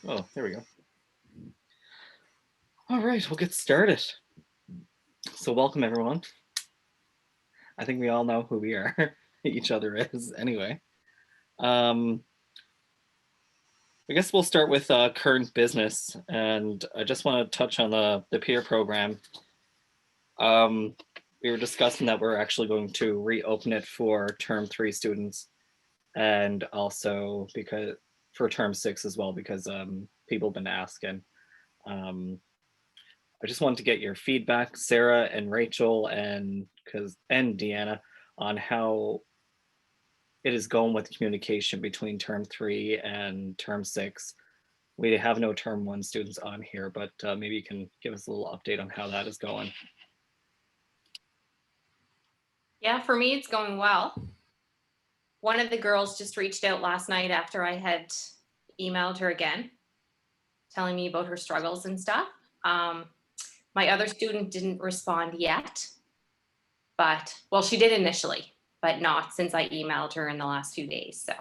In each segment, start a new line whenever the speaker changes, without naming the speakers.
Oh, there we go. All right, we'll get started. So welcome everyone. I think we all know who we are, each other is anyway. Um, I guess we'll start with current business, and I just want to touch on the peer program. Um, we were discussing that we're actually going to reopen it for term 3 students, and also because for term 6 as well, because people have been asking. Um, I just wanted to get your feedback, Sarah and Rachel, and Deanna, on how it is going with communication between term 3 and term 6. We have no term 1 students on here, but maybe you can give us a little update on how that is going.
Yeah, for me, it's going well. One of the girls just reached out last night after I had emailed her again, telling me about her struggles and stuff. My other student didn't respond yet, but well, she did initially, but not since I emailed her in the last few days. So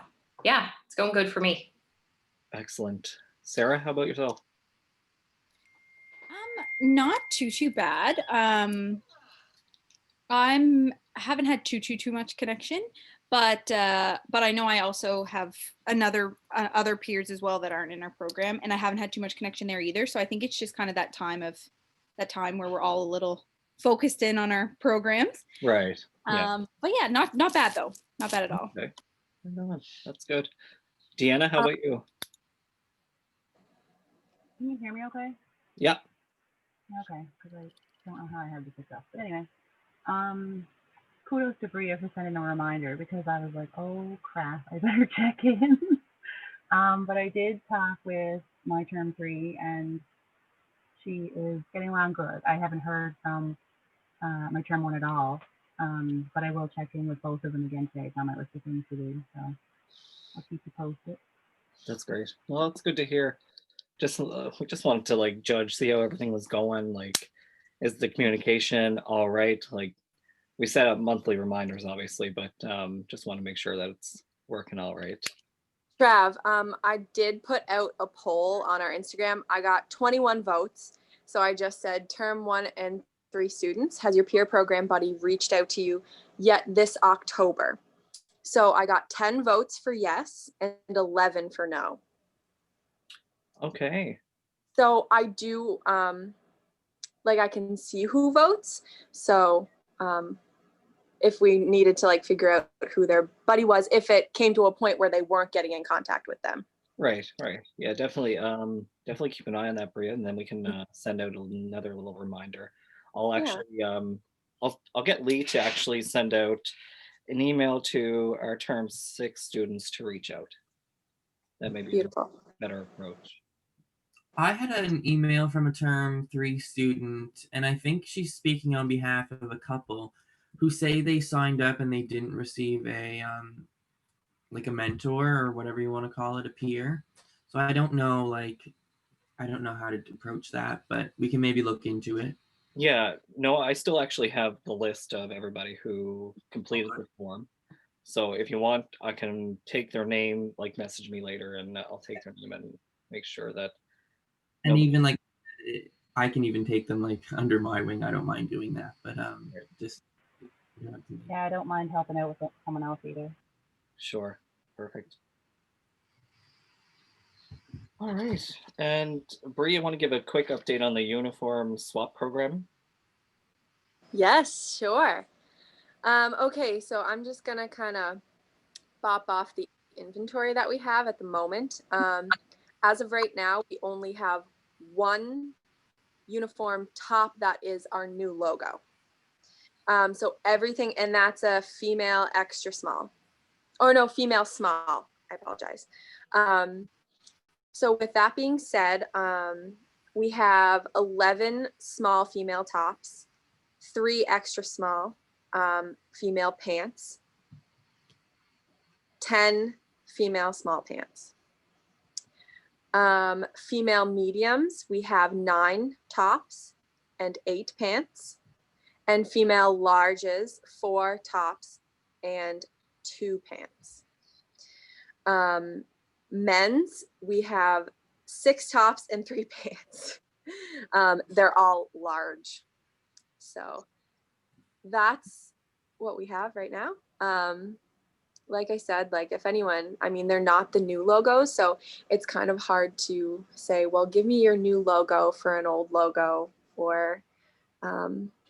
yeah, it's going good for me.
Excellent. Sarah, how about yourself?
Not too bad. I'm haven't had too much connection, but I know I also have other peers as well that aren't in our program, and I haven't had too much connection there either. So I think it's just kind of that time where we're all a little focused in on our programs.
Right. Yeah.
But yeah, not bad though. Not bad at all.
Okay. That's good. Deanna, how about you?
Can you hear me okay?
Yeah.
Okay, because I don't know how I heard this stuff. But anyway, kudos to Bria for sending a reminder because I was like, oh crap, I better check in. But I did talk with my term 3 and she is getting along good. I haven't heard from my term 1 at all, but I will check in with both of them again today. It's on my list of things to do, so I'll keep you posted.
That's great. Well, it's good to hear. We just wanted to like judge, see how everything was going. Like, is the communication all right? Like, we set up monthly reminders, obviously, but just want to make sure that it's working all right.
Trav, I did put out a poll on our Instagram. I got 21 votes. So I just said term 1 and 3 students, has your peer program buddy reached out to you yet this October? So I got 10 votes for yes and 11 for no.
Okay.
So I do, I can see who votes. So if we needed to like figure out who their buddy was, if it came to a point where they weren't getting in contact with them.
Right. Yeah, definitely. Definitely keep an eye on that, Bria, and then we can send out another little reminder. I'll actually, I'll get Lee to actually send out an email to our term 6 students to reach out. That may be
beautiful.
A better approach.
I had an email from a term 3 student, and I think she's speaking on behalf of a couple who say they signed up and they didn't receive a mentor or whatever you want to call it, a peer. So I don't know how to approach that, but we can maybe look into it.
Yeah, no, I still actually have the list of everybody who completed the form. So if you want, I can take their name, like message me later, and I'll take their name and make sure that.
And even like, I can even take them like under my wing. I don't mind doing that, but just.
Yeah, I don't mind helping out with someone else either.
Sure, perfect. All right, and Bree, you want to give a quick update on the uniform swap program?
Yes, sure. Okay, so I'm just gonna kind of bop off the inventory that we have at the moment. As of right now, we only have one uniform top that is our new logo. So everything, and that's a female extra small. Or no, female small. I apologize. So with that being said, we have 11 small female tops, 3 extra small female pants, 10 female small pants. Female mediums, we have 9 tops and 8 pants. And female larges, 4 tops and 2 pants. Men's, we have 6 tops and 3 pants. They're all large. So that's what we have right now. Like I said, like if anyone, I mean, they're not the new logos, so it's kind of hard to say, well, give me your new logo for an old logo. Or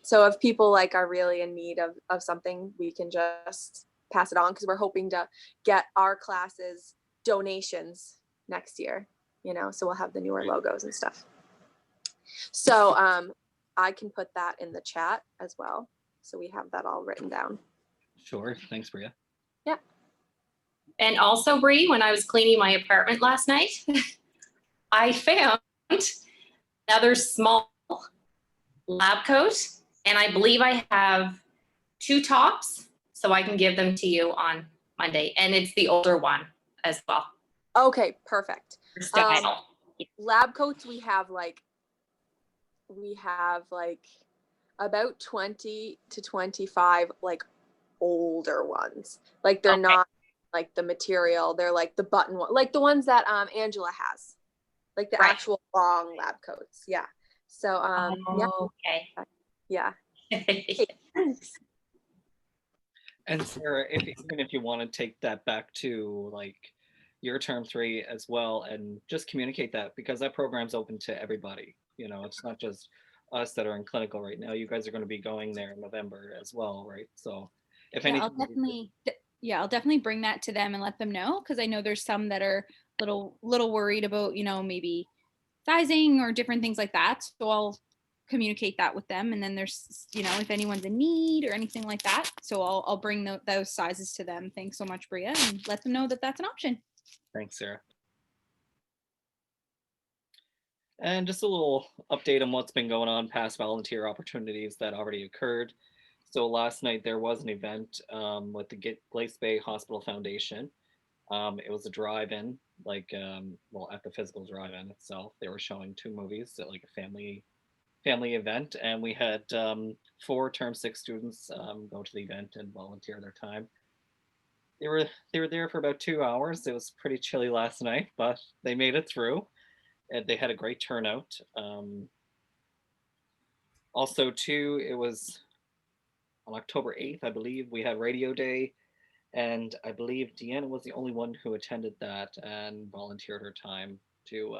so if people like are really in need of something, we can just pass it on, because we're hoping to get our classes donations next year, you know, so we'll have the newer logos and stuff. So I can put that in the chat as well, so we have that all written down.
Sure. Thanks, Bria.
Yeah.
And also, Bree, when I was cleaning my apartment last night, I found another small lab coat, and I believe I have 2 tops, so I can give them to you on Monday. And it's the older one as well.
Okay, perfect.
For style.
Lab coats, we have like about 20 to 25 like older ones. Like they're not like the material, they're like the button one, like the ones that Angela has, like the actual long lab coats. Yeah. So yeah.
And Sarah, even if you want to take that back to like your term 3 as well, and just communicate that, because that program's open to everybody. You know, it's not just us that are in clinical right now. You guys are going to be going there in November as well, right? So if
Yeah,
anything,
I'll definitely bring that to them and let them know, because I know there's some that are little worried about, you know, maybe sizing or different things like that. So I'll communicate that with them, and then there's, you know, if anyone's in need or anything like that, so I'll bring those sizes to them. Thanks so much, Bria, and let them know that that's an option.
Thanks, Sarah. And just a little update on what's been going on, past volunteer opportunities that already occurred. So last night there was an event with the Glace Bay Hospital Foundation. It was a drive-in, like well, at the physical drive-in itself, they were showing 2 movies at like a family event, and we had 4 term 6 students go to the event and volunteer their time. They were there for about 2 hours. It was pretty chilly last night, but they made it through, and they had a great turnout. Also, too, it was on October 8th, I believe, we had Radio Day, and I believe Deanna was the only one who attended that and volunteered her time to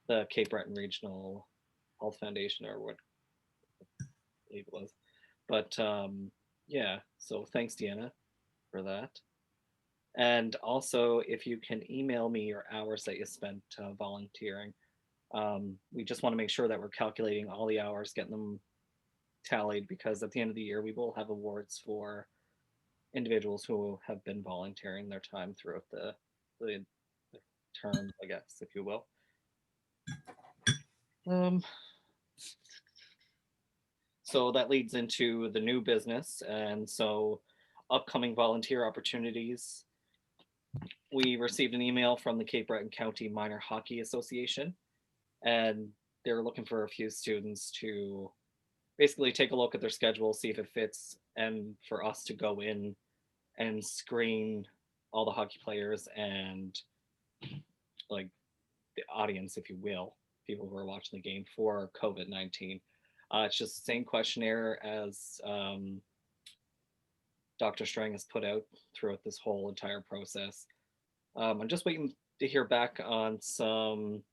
the Cape Breton Regional Health Foundation, or what I believe it was. But yeah, so thanks, Deanna, for that. And also, if you can email me your hours that you spent volunteering, we just want to make sure that we're calculating all the hours, getting them tallied, because at the end of the year, we will have awards for individuals who have been volunteering their time throughout the term, I guess, if you will. So that leads into the new business, and so upcoming volunteer opportunities. We received an email from the Cape Breton County Minor Hockey Association, and they're looking for a few students to basically take a look at their schedule, see if it fits, and for us to go in and screen all the hockey players and like the audience, if you will, people who are watching the game, for COVID-19. It's just the same questionnaire as Dr. Strang has put out throughout this whole entire process. I'm just waiting to hear back on some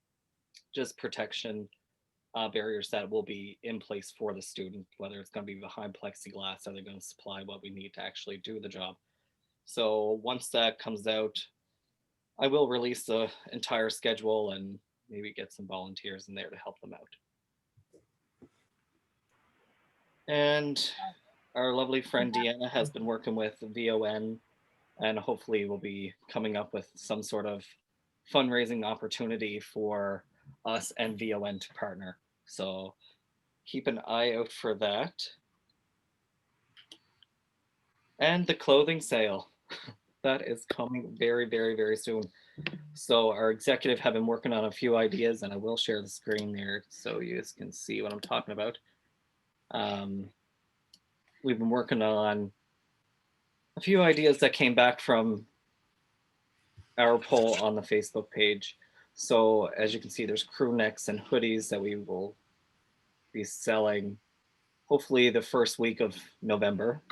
just protection barriers that will be in place for the student, whether it's going to be behind plexiglass, are they going to supply what we need to actually do the job. So once that comes out, I will release the entire schedule and maybe get some volunteers in there to help them out. And our lovely friend Deanna has been working with VON, and hopefully we'll be coming up with some sort of fundraising opportunity for us and VON to partner. So keep an eye out for that. And the clothing sale, that is coming very, very, very soon. So our executive have been working on a few ideas, and I will share the screen there so you guys can see what I'm talking about. We've been working on a few ideas that came back from our poll on the Facebook page. So as you can see, there's crew necks and hoodies that we will be selling hopefully the first week of November.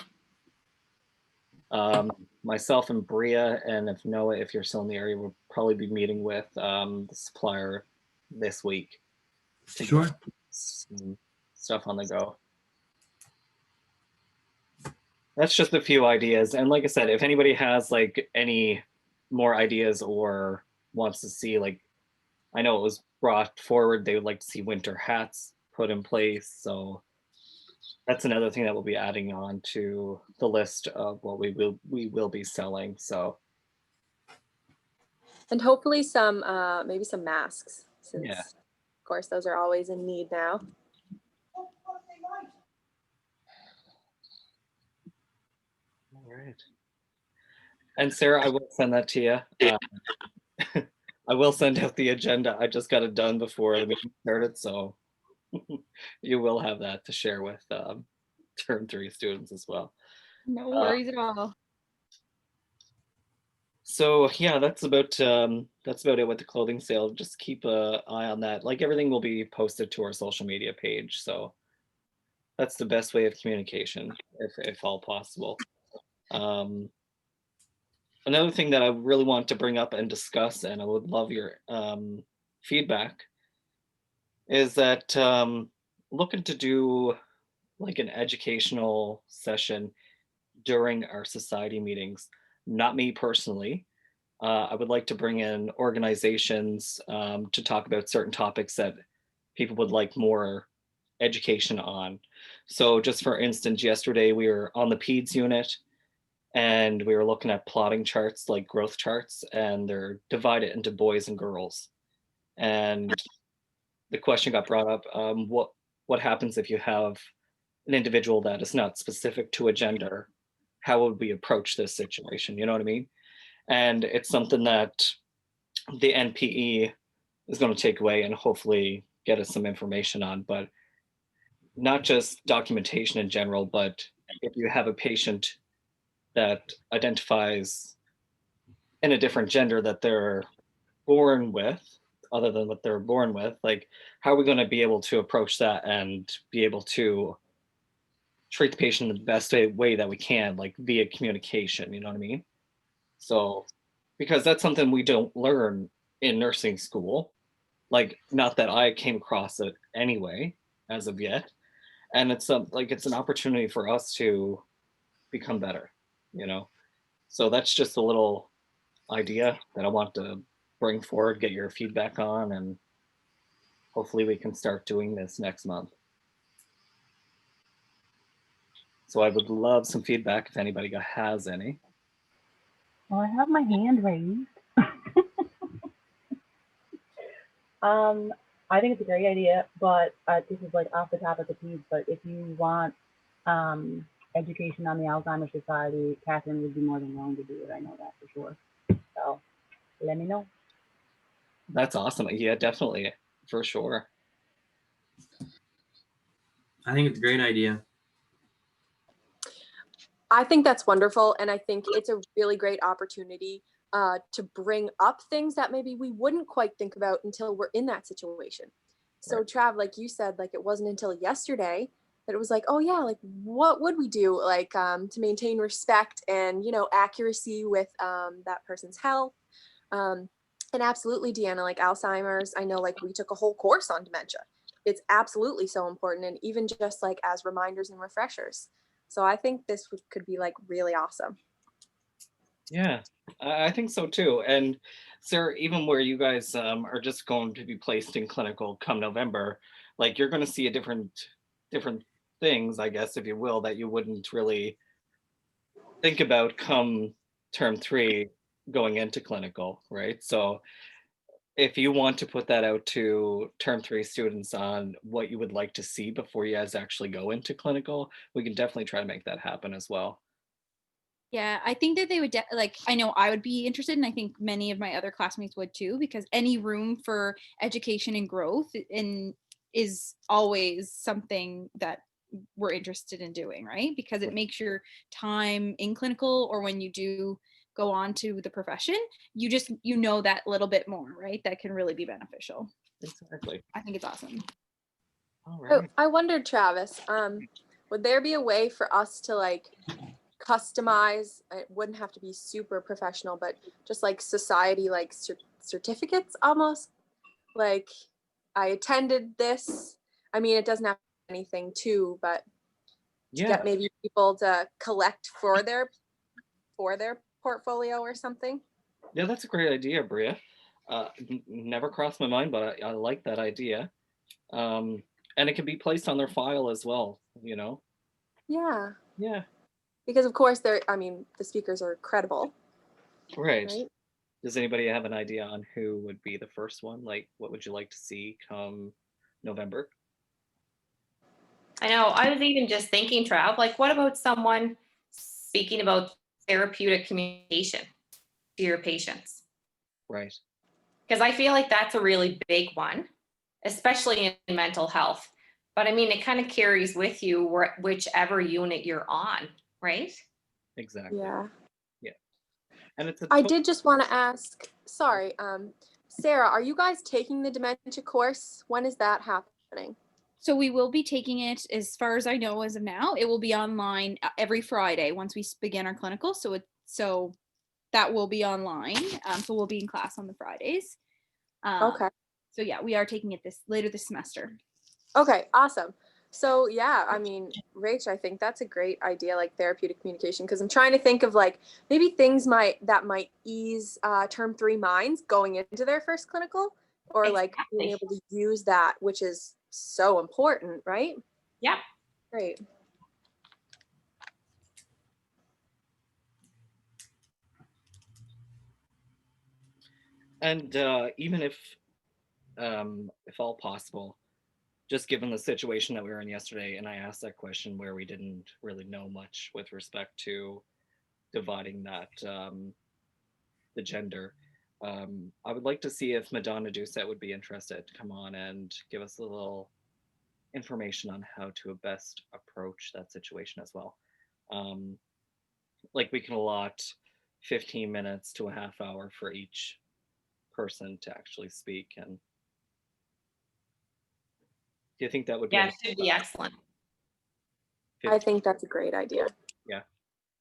Myself and Bria, and if Noah, if you're still in the area, we'll probably be meeting with the supplier this week to
Sure.
get some stuff on the go. That's just a few ideas. And like I said, if anybody has like any more ideas or wants to see, like, I know it was brought forward, they would like to see winter hats put in place. So that's another thing that we'll be adding on to the list of what we will be selling. So
And hopefully some maybe some masks, since
yeah.
of course those are always in need now.
All right. And Sarah, I will send that to you. I will send out the agenda. I just got it done before the meeting started, so you will have that to share with term 3 students as well.
No worries at all.
So yeah, that's about it with the clothing sale. Just keep an eye on that. Like, everything will be posted to our social media page, so that's the best way of communication, if all possible. Another thing that I really want to bring up and discuss, and I would love your feedback, is that looking to do like an educational session during our society meetings. Not me personally. I would like to bring in organizations to talk about certain topics that people would like more education on. So just for instance, yesterday we were on the PEDS unit and we were looking at plotting charts, like growth charts, and they're divided into boys and girls. And the question got brought up, what happens if you have an individual that is not specific to a gender? How would we approach this situation? You know what I mean? And it's something that the NPE is going to take away and hopefully get us some information on, but not just documentation in general, but if you have a patient that identifies in a different gender that they're born with, other than what they're born with, like, how are we going to be able to approach that and be able to treat the patient in the best way that we can, like via communication, you know what I mean? So, because that's something we don't learn in nursing school, like, not that I came across it anyway, as of yet. And it's like, it's an opportunity for us to become better, you know? So that's just a little idea that I want to bring forward, get your feedback on, and hopefully we can start doing this next month. So I would love some feedback if anybody has any.
Well, I have my hand raised. I think it's a great idea, but this is like off the top of the piece. But if you want education on the Alzheimer's Society, Catherine would be more than willing to do it. I know that for sure. So let me know.
That's awesome. Yeah, definitely, for sure.
I think it's a great idea.
I think that's wonderful, and I think it's a really great opportunity to bring up things that maybe we wouldn't quite think about until we're in that situation. So
Right.
Trav, like you said, like it wasn't until yesterday that it was like, oh yeah, like what would we do, like to maintain respect and, you know, accuracy with that person's health. And absolutely, Deanna, like Alzheimer's, I know like we took a whole course on dementia. It's absolutely so important, and even just like as reminders and refreshers. So I think this could be like really awesome.
Yeah, I think so too. And Sarah, even where you guys are just going to be placed in clinical come November, like, you're going to see a different things, I guess, if you will, that you wouldn't really think about come term 3 going into clinical, right? So if you want to put that out to term 3 students on what you would like to see before you guys actually go into clinical, we can definitely try to make that happen as well.
Yeah, I think that they would like, I know I would be interested, and I think many of my other classmates would too, because any room for education and growth is always something that we're interested in doing, right? Because it makes your time in clinical, or when you do go on to the profession, you know that little bit more, right? That can really be beneficial.
Exactly.
I think it's awesome.
All
Oh,
right.
I wondered, Travis, would there be a way for us to like customize? It wouldn't have to be super professional, but just like society, like certificates almost. Like, I attended this. I mean, it doesn't have to be anything too, but to
Yeah.
get maybe people to collect for their portfolio or something.
Yeah, that's a great idea, Bria. Never crossed my mind, but I like that idea. And it can be placed on their file as well, you know?
Yeah,
Yeah,
because of course I mean, the speakers are credible,
right.
right?
Does anybody have an idea on who would be the first one? Like, what would you like to see come November?
I know. I was even just thinking, Trav, like, what about someone speaking about therapeutic communication to your patients?
Right.
Because I feel like that's a really big one, especially in mental health. But I mean, it kind of carries with you whichever unit you're on, right?
Exactly.
Yeah.
Yeah. And it's a
I did just want to ask, sorry, Sarah, are you guys taking the dementia course? When is that happening?
So we will be taking it, as far as I know, as of now. It will be online every Friday once we begin our clinical. So that will be online. So we'll be in class on the Fridays.
Okay.
So yeah, we are taking it later this semester.
Okay, awesome. So yeah, I mean, Rach, I think that's a great idea, like therapeutic communication, because I'm trying to think of like maybe things that might ease term 3 minds going into their first clinical, or like being
Exactly.
able to use that, which is so important, right?
Yeah.
Great.
And even if all possible, just given the situation that we were in yesterday, and I asked that question where we didn't really know much with respect to dividing that the gender. I would like to see if Madonna Doucette would be interested to come on and give us a little information on how to best approach that situation as well. Um, like we can allot 15 minutes to a half hour for each person to actually speak. And do you think that would be
Yeah,
a
it should be excellent.
I think that's a great idea.
Yeah.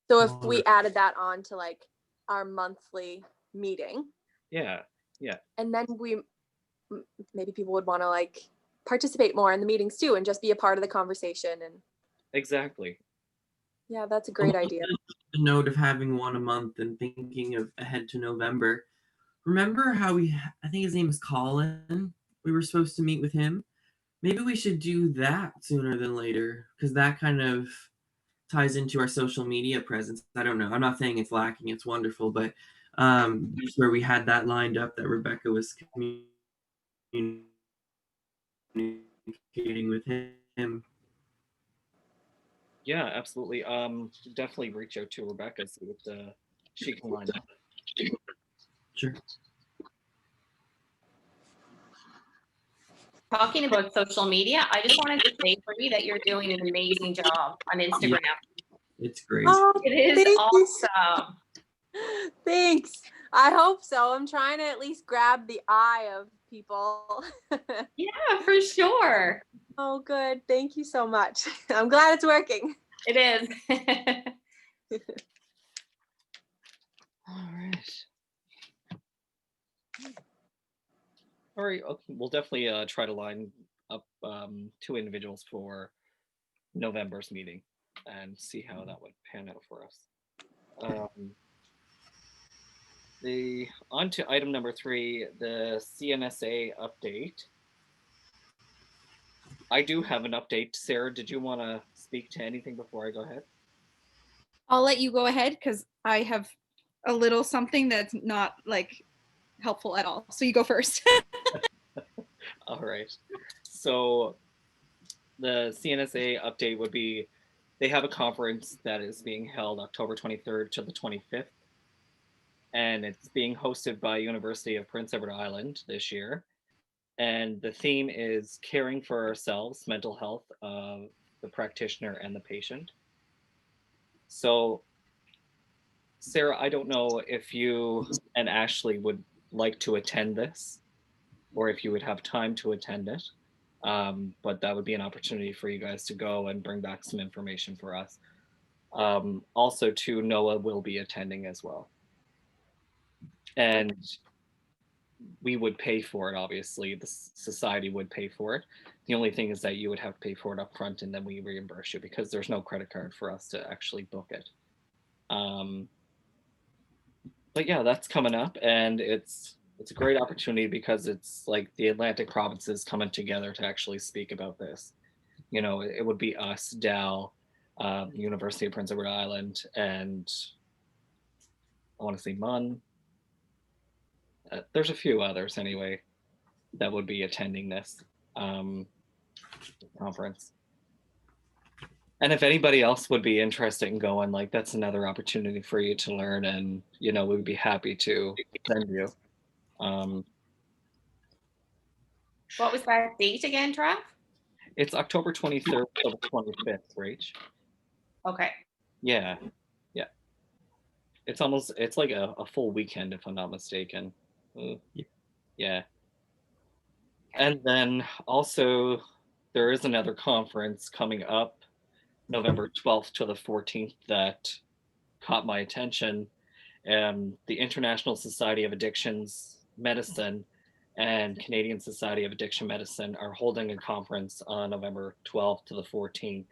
So if we added that on to like our monthly meeting,
Yeah. Yeah.
and then maybe people would want to like participate more in the meetings too and just be a part of the conversation. And
Exactly.
yeah, that's a great idea.
The note of having one a month and thinking of ahead to November. Remember how I think his name is Colin. We were supposed to meet with him. Maybe we should do that sooner than later because that kind of ties into our social media presence. I don't know. I'm not saying it's lacking. It's wonderful, but just where we had that lined up that Rebecca was communicating with him.
Yeah, absolutely. Definitely reach out to Rebecca, see what she can line up.
Sure.
Talking about social media, I just wanted to say, Bree, that you're doing an amazing job on Instagram.
It's great.
Oh,
It is awesome.
Thanks. I hope so. I'm trying to at least grab the eye of people.
Yeah, for sure.
Oh, good. Thank you so much. I'm glad it's working.
It is.
All right. All right. Okay. We'll definitely try to line up 2 individuals for November's meeting and see how that would pan out for us. On to item number 3, the CNSA update. I do have an update. Sarah, did you want to speak to anything before I go ahead?
I'll let you go ahead because I have a little something that's not like helpful at all. So you go first.
All right. So the CNSA update would be they have a conference that is being held October 23rd to the 25th. And it's being hosted by University of Prince Edward Island this year. And the theme is caring for ourselves, mental health of the practitioner and the patient. So Sarah, I don't know if you and Ashley would like to attend this or if you would have time to attend it. But that would be an opportunity for you guys to go and bring back some information for us. Also, too, Noah will be attending as well. And we would pay for it, obviously. The society would pay for it. The only thing is that you would have to pay for it up front and then we reimburse you because there's no credit card for us to actually book it. But yeah, that's coming up, and it's a great opportunity because it's like the Atlantic provinces coming together to actually speak about this. You know, it would be us, Dal, University of Prince Edward Island, and I want to say MUN. There's a few others anyway that would be attending this conference. And if anybody else would be interested in going, like that's another opportunity for you to learn, and you know, we'd be happy to send you.
What was that date again, Trav?
It's October 23rd to the 25th, Rach.
Okay.
Yeah, yeah. It's like a full weekend if I'm not mistaken. Yeah. And then also there is another conference coming up November 12th to the 14th that caught my attention. The International Society of Addictions Medicine and Canadian Society of Addiction Medicine are holding a conference on November 12th to the 14th.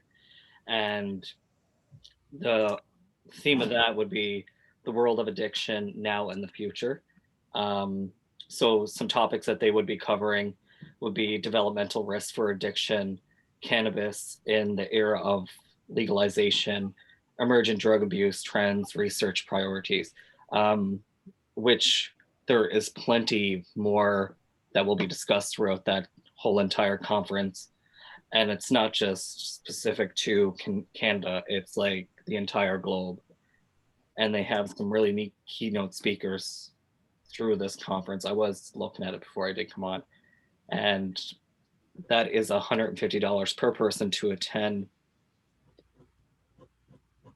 And the theme of that would be the world of addiction now and the future. So some topics that they would be covering would be developmental risks for addiction, cannabis in the era of legalization, emergent drug abuse trends, research priorities, which there is plenty more that will be discussed throughout that whole entire conference. And it's not just specific to Canada, it's like the entire globe. And they have some really neat keynote speakers through this conference. I was looking at it before I did come on. And that is $150 per person to attend.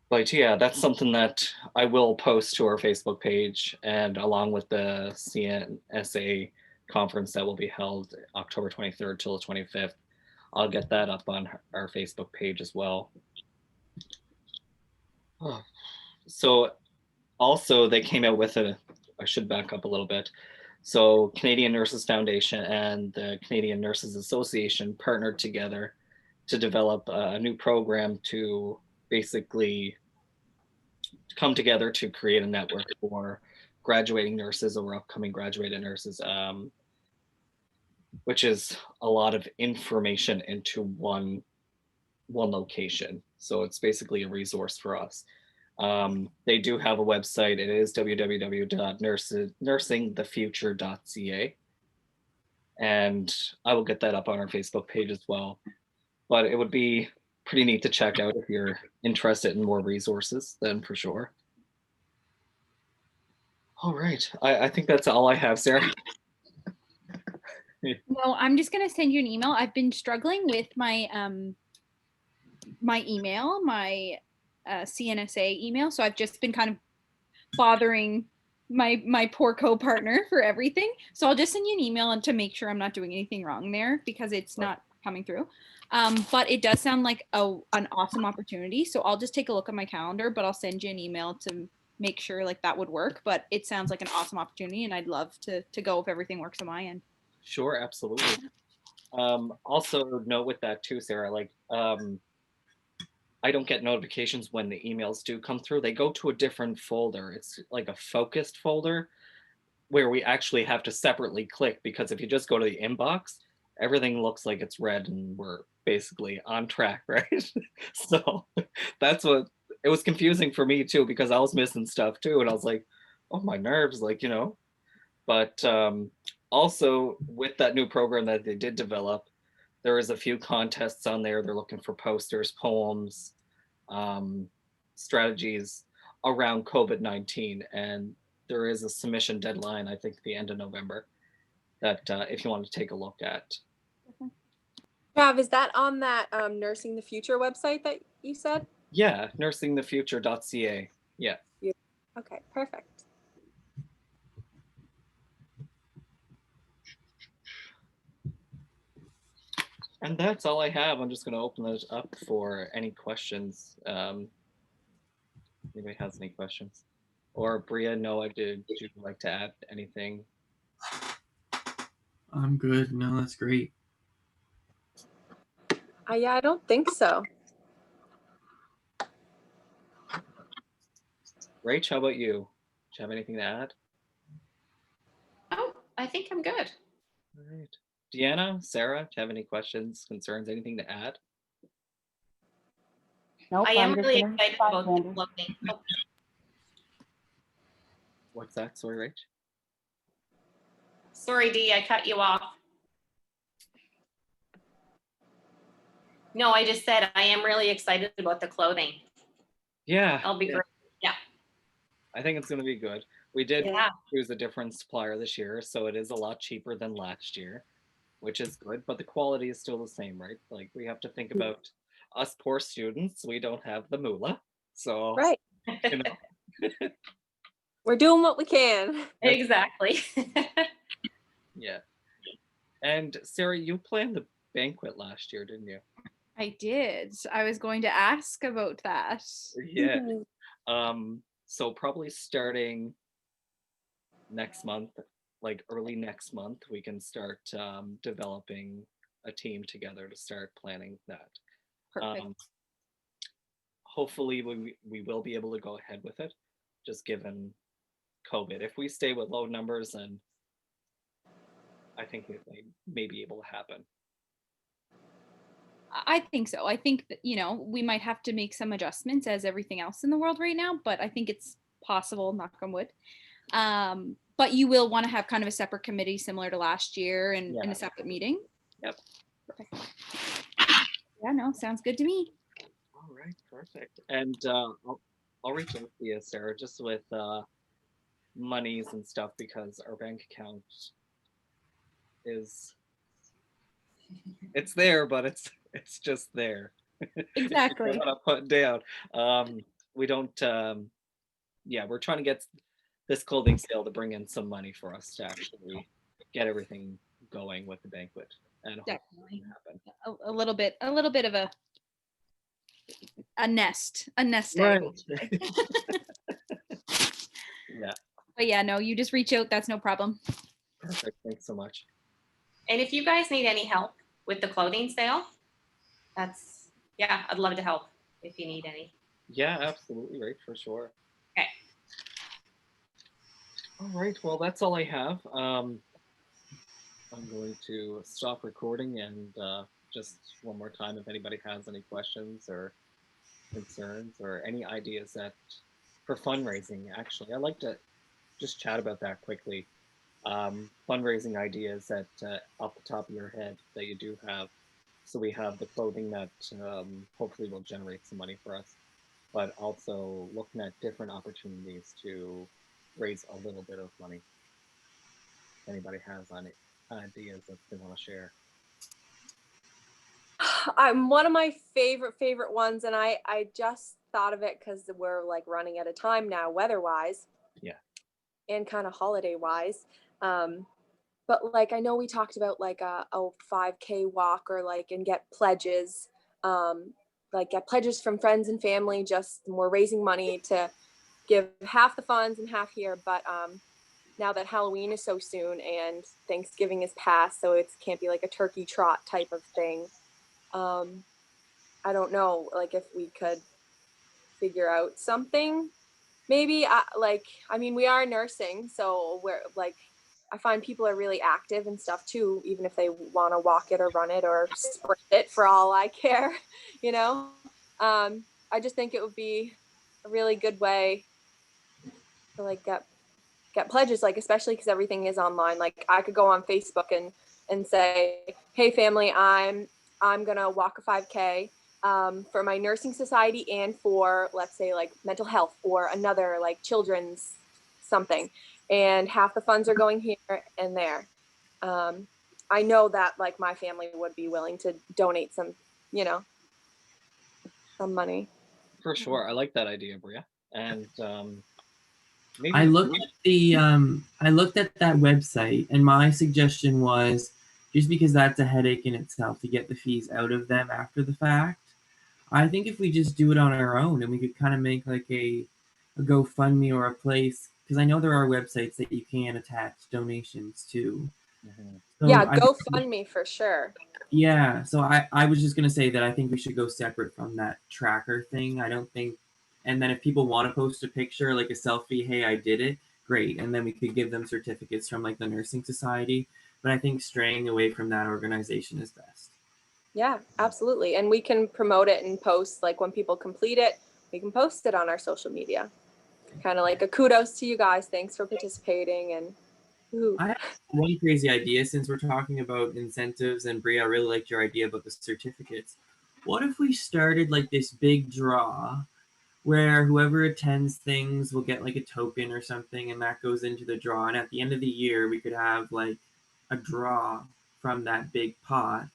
But yeah, that's something that I will post to our Facebook page, and along with the CNSA conference that will be held October 23rd till the 25th, I'll get that up on our Facebook page as well. So also they came out with I should back up a little bit. So Canadian Nurses Foundation and the Canadian Nurses Association partnered together to develop a new program to basically come together to create a network for graduating nurses or upcoming graduated nurses, which is a lot of information into one location. So it's basically a resource for us. They do have a website. It is www.nursingthefuture.ca. And I will get that up on our Facebook page as well. But it would be pretty neat to check out if you're interested in more resources, then for sure. All right. I think that's all I have, Sarah.
No, I'm just gonna send you an email. I've been struggling with my my email, my CNSA email. So I've just been kind of bothering my poor co-partner for everything. So I'll just send you an email and to make sure I'm not doing anything wrong there because it's not coming through. But it does sound like an awesome opportunity. So I'll just take a look at my calendar, but I'll send you an email to make sure like that would work. But it sounds like an awesome opportunity, and I'd love to go if everything works on my end.
Sure, absolutely. Also note with that too, Sarah, like I don't get notifications when the emails do come through. They go to a different folder. It's like a focused folder where we actually have to separately click, because if you just go to the inbox, everything looks like it's red and we're basically on track, right? So that's what it was confusing for me too, because I was missing stuff too. And I was like, oh, my nerves, like, you know. But also with that new program that they did develop, there is a few contests on there. They're looking for posters, poems, strategies around COVID-19. And there is a submission deadline, I think, at the end of November, that if you want to take a look at.
Trav, is that on that Nursing the Future website that you said?
Yeah, nursingthefuture.ca. Yeah.
Okay, perfect.
And that's all I have. I'm just going to open it up for any questions. Anybody has any questions? Or Bria, Noah, did you like to add anything?
I'm good. No, that's great.
Yeah, I don't think so.
Rach, how about you? Do you have anything to add?
Oh, I think I'm good.
All right. Deanna, Sarah, do you have any questions, concerns, anything to add?
Nope,
I am
I'm just
really
gonna
excited
buy
about the
candy.
clothing. Oh,
What's that? Sorry, Rach.
sorry, Dee, I cut you off. No, I just said I am really excited about the clothing.
Yeah,
That'll be great. Yeah.
I think it's going to be good. We did
Yeah.
choose a different supplier this year, so it is a lot cheaper than last year, which is good, but the quality is still the same, right? Like we have to think about us poor students. We don't have the moolah. So,
Right.
you know,
We're doing what we can.
Exactly.
yeah. And Sarah, you planned the banquet last year, didn't you?
I did. I was going to ask about that.
Yeah. So probably starting next month, like early next month, we can start developing a team together to start planning that.
Perfect.
Hopefully we will be able to go ahead with it, just given COVID. If we stay with low numbers, then I think it may be able to happen.
I think so. I think that, we might have to make some adjustments as everything else in the world right now, but I think it's possible, knock on wood. But you will want to have kind of a separate committee similar to last year and in
Yeah.
a separate meeting.
Yep.
Perfect. Yeah, no, sounds good to me.
All right, perfect. And I'll reach out to you, Sarah, just with monies and stuff because our bank account is it's there, but it's just there.
Exactly.
You don't want to put down. We don't. Yeah, we're trying to get this clothing sale to bring in some money for us to actually get everything going with the banquet, and
Definitely.
happen.
A little bit of a nest egg.
Right. Yeah.
But yeah, no, you just reach out. That's no problem.
Perfect. Thanks so much.
And if you guys need any help with the clothing sale, I'd love to help if you need any.
Yeah, absolutely, right, for sure.
Okay.
All right, well, that's all I have. I'm going to stop recording and just one more time, if anybody has any questions or concerns or any ideas for fundraising, actually, I'd like to just chat about that quickly. Fundraising ideas that off the top of your head that you do have. So we have the clothing that hopefully will generate some money for us, but also looking at different opportunities to raise a little bit of money. If anybody has any ideas that they want to share?
I'm one of my favorite ones, and I just thought of it because we're like running out of time now, weather-wise.
Yeah.
And kind of holiday-wise. But like I know we talked about like a 5K walk or like and get pledges, like get pledges from friends and family. Just we're raising money to give half the funds and half here. But now that Halloween is so soon and Thanksgiving is past, so it can't be like a turkey trot type of thing. I don't know, like if we could figure out something. Maybe I mean, we are nursing, so we're like, I find people are really active and stuff too, even if they want to walk it or run it or sprint it for all I care, you know. I just think it would be a really good way to like get pledges, like especially because everything is online. Like I could go on Facebook and say, hey family, I'm gonna walk a 5K for my nursing society and for, let's say, like mental health or another like children's something, and half the funds are going here and there. I know that like my family would be willing to donate some, some money.
For sure. I like that idea, Bria. And Maybe
I looked at that website, and my suggestion was, just because that's a headache in itself to get the fees out of them after the fact, I think if we just do it on our own and we could kind of make like a GoFundMe or a place, because I know there are websites that you can attach donations to. So
Yeah, GoFundMe for sure.
Yeah, so I was just gonna say that I think we should go separate from that tracker thing. I don't think, and then if people want to post a picture, like a selfie, hey, I did it, great, and then we could give them certificates from like the nursing society. But I think straying away from that organization is best.
Yeah, absolutely. And we can promote it and post, like when people complete it, we can post it on our social media. Kind of like a kudos to you guys. Thanks for participating. And ooh.
I have one crazy idea since we're talking about incentives, and Bria, I really liked your idea about the certificates. What if we started like this big draw where whoever attends things will get like a token or something, and that goes into the draw, and at the end of the year we could have like a draw from that big pot,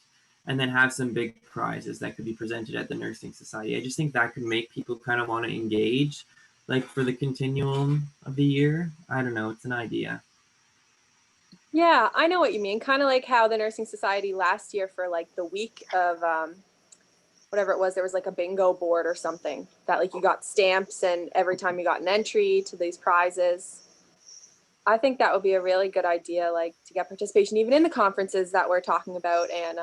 and then have some big prizes that could be presented at the nursing society. I just think that could make people kind of want to engage, like for the continuum of the year. I don't know, it's an idea.
Yeah, I know what you mean. Kind of like how the nursing society last year for like the week of whatever it was, there was like a bingo board or something that like you got stamps and every time you got an entry to these prizes. I think that would be a really good idea, like to get participation even in the conferences that we're talking about and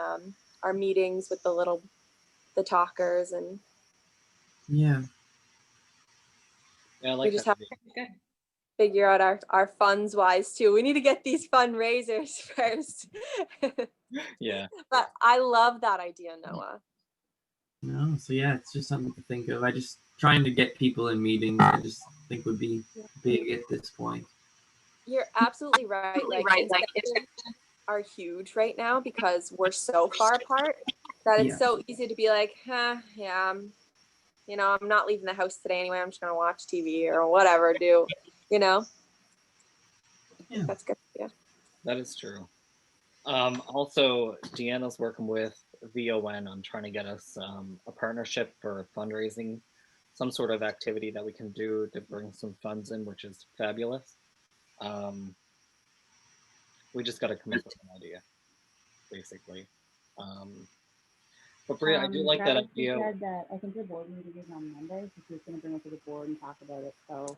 our meetings with the talkers, and
Yeah.
Yeah, I
we
like
just
that
have
idea.
to figure out our funds wise too. We need to get these fundraisers first.
Yeah.
But I love that idea, Noah.
No, so yeah, it's just something to think of. I just trying to get people in meetings, I just think would be big at this point.
You're absolutely right. Like incentives are huge right now because we're so far apart that it's
Yeah.
so easy to be like, yeah, I'm not leaving the house today anyway. I'm just gonna watch TV or whatever. I
Yeah.
think that's good. Yeah.
That is true. Also, Deanna's working with VON on trying to get us a partnership for fundraising, some sort of activity that we can do to bring some funds in, which is fabulous. We just got to come up with an idea, basically. But Bria, I do like that
Travis, you
idea.
said that I think the board meeting is on Monday, so she's going to bring it to the board and talk about it. So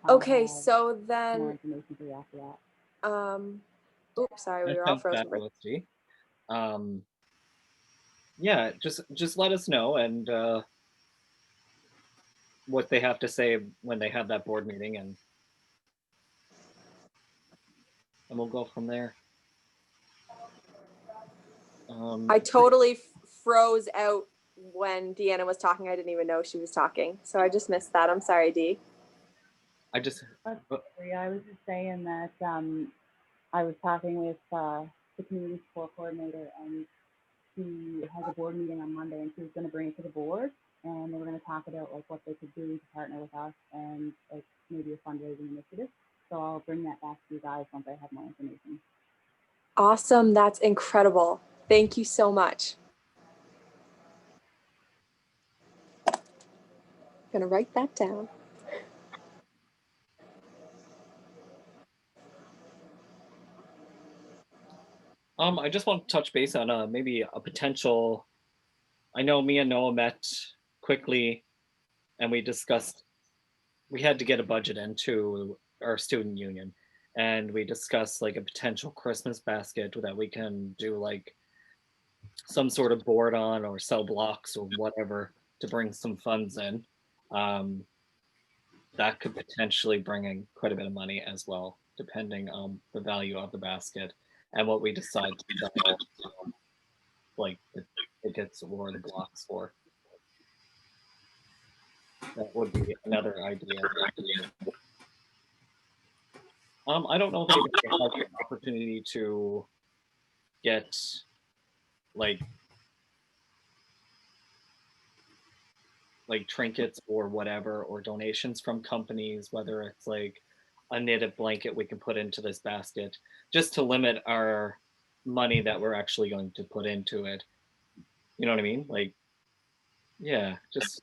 Okay,
have
so
more
then,
information for you after that.
oops, sorry, we
That
were all
sounds
frozen.
fabulous, G. Yeah, just let us know and what they have to say when they have that board meeting, and we'll go from there.
I totally froze out when Deanna was talking. I didn't even know she was talking, so I just missed that. I'm sorry, Dee.
I just
I was just saying that I was talking with the community support coordinator, and she has a board meeting on Monday, and she was going to bring it to the board, and they were going to talk about like what they could do to partner with us and like maybe a fundraising initiative. So I'll bring that back to you guys once I have more information.
Awesome. That's incredible. Thank you so much. I'm gonna write that down.
I just want to touch base on maybe a potential. I know me and Noah met quickly, and we discussed we had to get a budget into our student union, and we discussed like a potential Christmas basket that we can do like some sort of board on or sell blocks or whatever to bring some funds in. Um, that could potentially bring in quite a bit of money as well, depending on the value of the basket and what we decide to sell, like the tickets or the blocks for. That would be another idea. I don't know if anybody has the opportunity to get like trinkets or whatever, or donations from companies, whether it's like a knitted blanket we can put into this basket, just to limit our money that we're actually going to put into it. You know what I mean? Like, yeah, just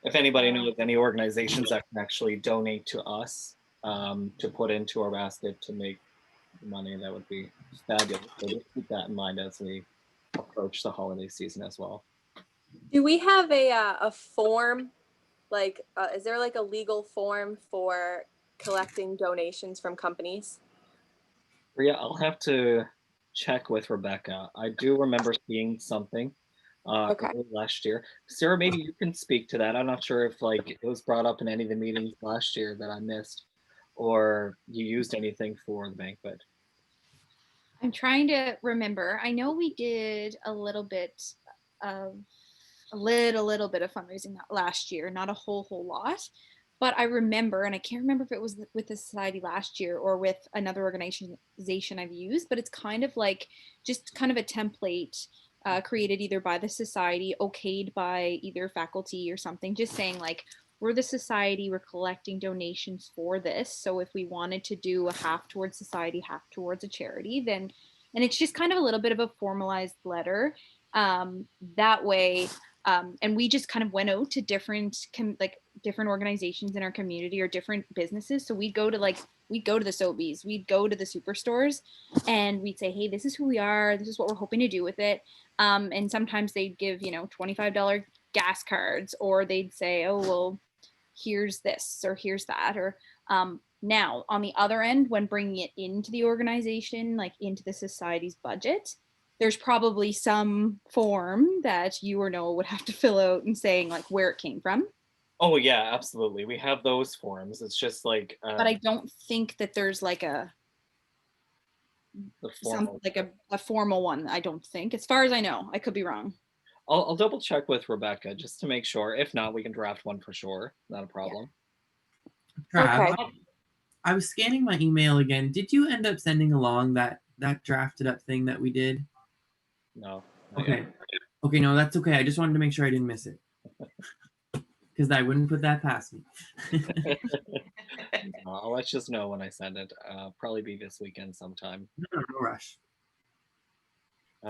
If anybody knows any organizations that can actually donate to us to put into our basket to make money, that would be fabulous. So just keep that in mind as we approach the holiday season as well.
Do we have a form? Like, is there like a legal form for collecting donations from companies?
Yeah, I'll have to check with Rebecca. I do remember seeing something
Okay.
early last year. Sarah, maybe you can speak to that. I'm not sure if like it was brought up in any of the meetings last year that I missed, or you used anything for the banquet.
I'm trying to remember. I know we did a little bit of fundraising last year, not a whole lot. But I remember, and I can't remember if it was with the society last year or with another organization I've used, but it's kind of like just kind of a template created either by the society, okayed by either faculty or something, just saying like, we're the society, we're collecting donations for this. So if we wanted to do a half towards society, half towards a charity, then, and it's just kind of a little bit of a formalized letter. That way, and we just kind of went out to different organizations in our community or different businesses. So we'd go to the Sobeys, we'd go to the superstores, and we'd say, hey, this is who we are, this is what we're hoping to do with it. And sometimes they'd give, $25 gas cards, or they'd say, oh, well, here's this or here's that. Or now on the other end, when bringing it into the organization, like into the society's budget, there's probably some form that you or Noah would have to fill out and saying like where it came from.
Oh yeah, absolutely. We have those forms. It's just like
But I don't think that there's like a formal one. I don't think, as far as I know. I could be wrong.
I'll double check with Rebecca just to make sure. If not, we can draft one for sure. Not a problem.
Trav,
Okay.
I was scanning my email again. Did you end up sending along that drafted up thing that we did?
No.
Okay. Okay, no, that's okay. I just wanted to make sure I didn't miss it. Because I wouldn't put that past me.
I'll let you know when I send it. Probably be this weekend sometime.
No rush.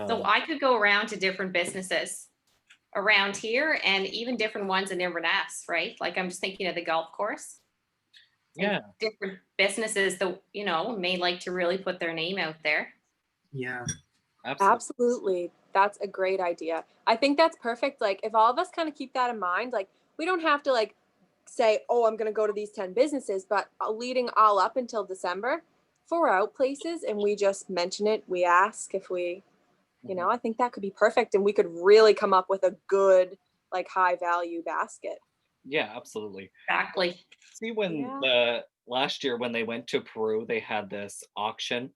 So I could go around to different businesses around here and even different ones in Inverness, right? Like I'm just thinking of the golf course.
Yeah.
And different businesses that, may like to really put their name out there.
Yeah.
Absolutely. That's a great idea. I think that's perfect. Like if all of us kind of keep that in mind, like we don't have to like say, oh, I'm going to go to these 10 businesses, but leading all up until December, if we're out places and we just mention it, we ask if we, I think that could be perfect. And we could really come up with a good, like high value basket.
Yeah, absolutely.
Exactly.
See, when last year when they went to Peru, they had this auction.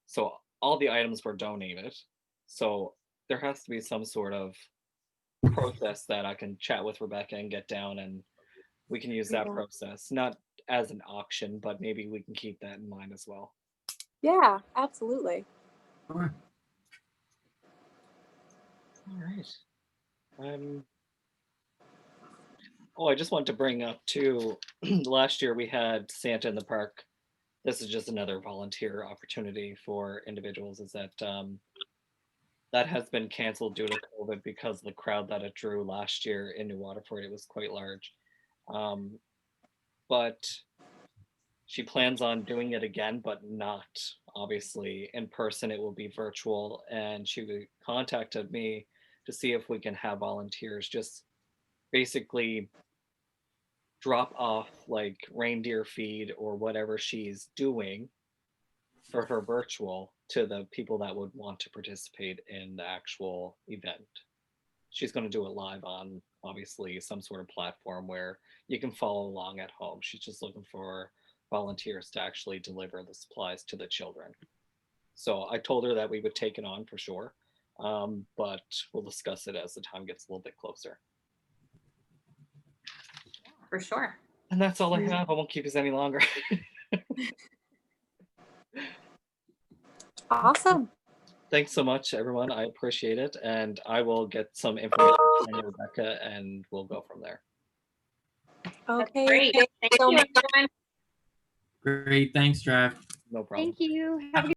So all the items were donated. So there has to be some sort of process that I can chat with Rebecca and get down, and we can use that process, not as an auction, but maybe we can keep that in mind as well.
Yeah, absolutely.
Sure.
All right. I just want to bring up too, last year we had Santa in the Park. This is just another volunteer opportunity for individuals, is that that has been canceled due to COVID because the crowd that it drew last year in New Waterford, it was quite large. But she plans on doing it again, but not obviously in person. It will be virtual. And she contacted me to see if we can have volunteers just basically drop off like reindeer feed or whatever she's doing for her virtual to the people that would want to participate in the actual event. She's going to do it live on obviously some sort of platform where you can follow along at home. She's just looking for volunteers to actually deliver the supplies to the children. So I told her that we would take it on for sure, but we'll discuss it as the time gets a little bit closer.
For sure.
And that's all I have. I won't keep us any longer.
Awesome.
Thanks so much, everyone. I appreciate it. And I will get some information from Rebecca and we'll go from there.
Okay.
Great.
Thanks
Thank
so
you,
much.
everyone.
Great. Thanks, Trav.
No problem.
Thank you. Have a good